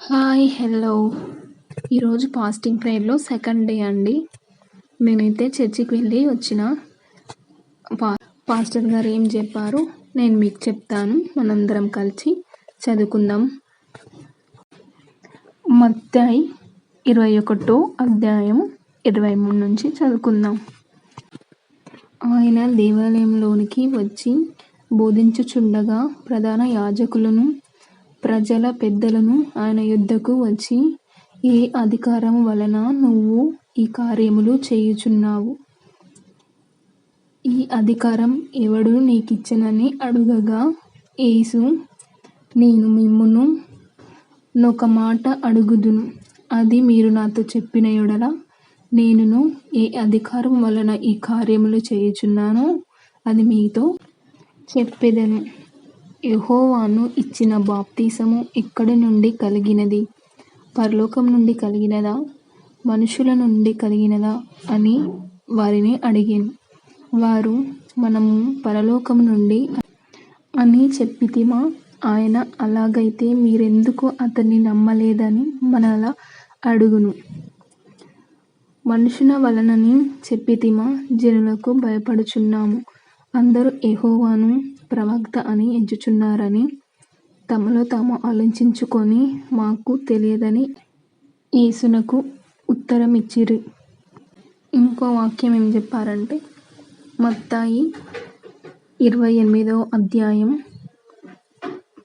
Hi! Hello! ఈరోజు fasting ప్రేయర్‌లో second day అండి. నేనైతే చర్చికి వెళ్ళి వచ్చిన. పా పాస్టర్ గారు ఏం చెప్పారో నేను మీకు చెప్తాను. మనందరం కలిసి చదువుకుందాం. మత్తయి 21 అధ్యాయం 23 నుంచి చదువుకుందాం. ఆయన దేవాలయంలోనికి వచ్చి బోధించుచుండగా ప్రధాన యాజకులను, ప్రజల పెద్దలను ఆయన యొద్దకు వచ్చి, ఏ అధికారము వలన నువ్వు ఈ కార్యములు చేయుచున్నావు? ఈ అధికారం ఎవడు నీకిచ్చెనని అడుగగా, యేసు, నేను మిమ్మును నొక మాట అడుగుదును, అది మీరు నాతో చెప్పిన యెడల నేనును ఏ అధికారం వలన ఈ కార్యములు చేయుచున్నానో అది మీతో చెప్పెదను. యెహోవాను ఇచ్చిన బాప్తిసము ఎక్కడి నుండి కలిగినది? పరలోకం నుండి కలిగినదా, మనుషుల నుండి కలిగినదా అని వారిని అడిగెను. వారు, మనము పరలోకము నుండి అని చెప్పితిమా. ఆయన, అలాగైతే మీరెందుకు అతన్ని నమ్మలేదని మనల అడుగును. మనుషుల వలనని చెప్పితిమా, జనులకు భయపడుచున్నాము. అందరూ యెహోవాను ప్రవక్త అని ఎంచుచున్నారని తమలో తాము ఆలోచించుకొని, మాకు తెలియదని యేసునకు ఉత్తరమిచ్చిరి. ఇంకో వాక్యం ఏం చెప్పారంటే, మత్తయి 28 అధ్యాయం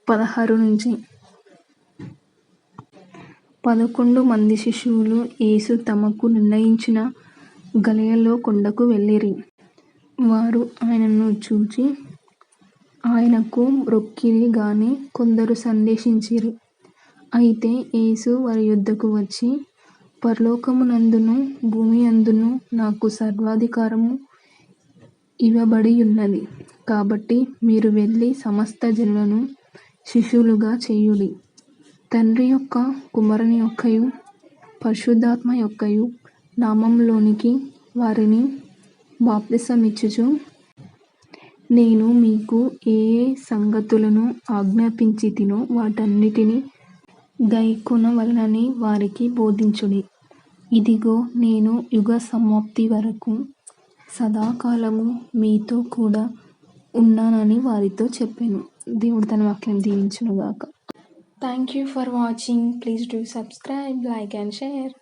16 నుంచి. 11 మంది శిష్యులు యేసు తమకు నిర్ణయించిన గలిలయ కొండకు వెళ్ళిరి. వారు ఆయనను చూచి ఆయనకు మ్రొక్కిరి గాని కొందరు సందేహించిరి. అయితే యేసు వారి యొద్దకు వచ్చి, పరలోకమునందును భూమియందును నాకు సర్వాధికారము ఇవ్వబడియున్నది. కాబట్టి మీరు వెళ్ళి సమస్త జనులను శిష్యులుగా చేయుడి. తండ్రి యొక్క, కుమారుని యొక్కయు, పరిశుద్ధాత్మ యొక్కయు నామములోనికి వారిని బాప్తిసమిచ్చుచు, నేను మీకు ఏ ఏ సంగతులను ఆజ్ఞాపించితినో వాటన్నిటిని గైకొనవలెనని వారికి బోధించుడి. ఇదిగో, నేను యుగ సమాప్తి వరకు సదాకాలము మీతో కూడా ఉన్నానని వారితో చెప్పెను. దేవుడు తన వాక్యం దీవించునుగాక. Thank you for watching. Please do subscribe, like and share.